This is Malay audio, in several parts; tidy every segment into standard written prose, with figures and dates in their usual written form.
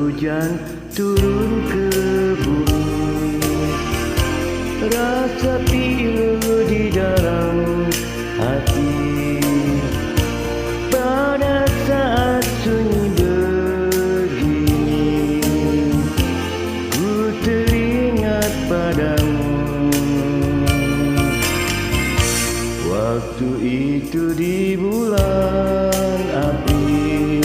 hujan turun ke bumi, rasa pilu di dalam hati pada saat sunyi begini. Ku teringat padamu waktu itu di bulan April,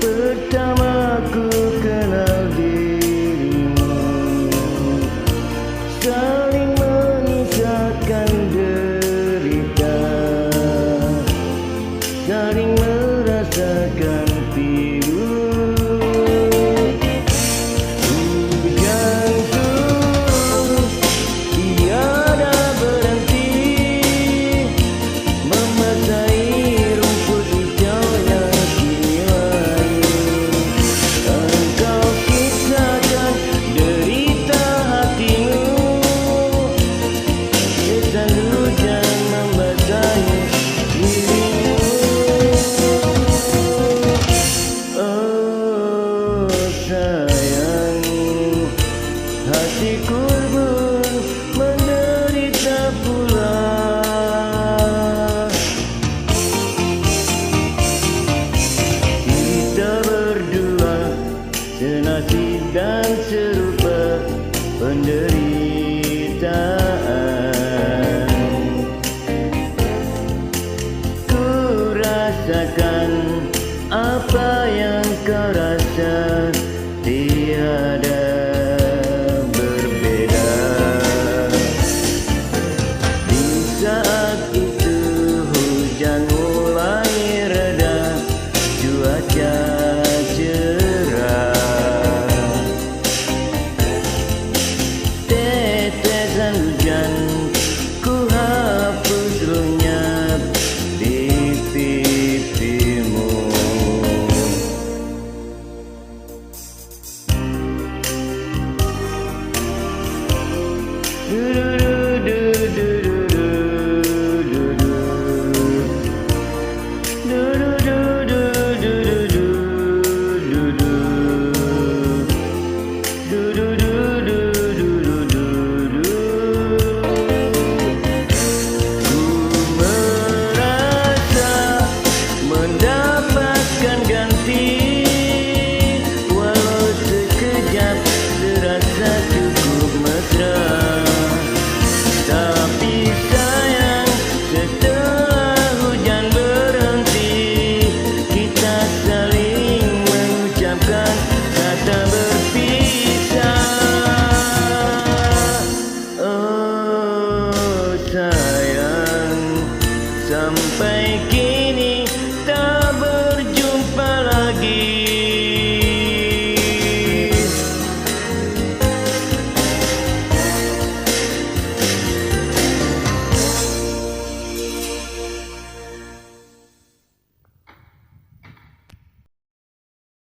pertama ku kenal dirimu, saling mengisahkan derita, saling merasakan pilu. Hujan turun tiada berhenti, membasahi rumput hijau yang kini layu. Engkau kisahkan derita hatimu, desan hujan membasahi dirimu. Oh sayang, hatiku pun menderita pula. Kita berdua senasib dan serupa, penderitaan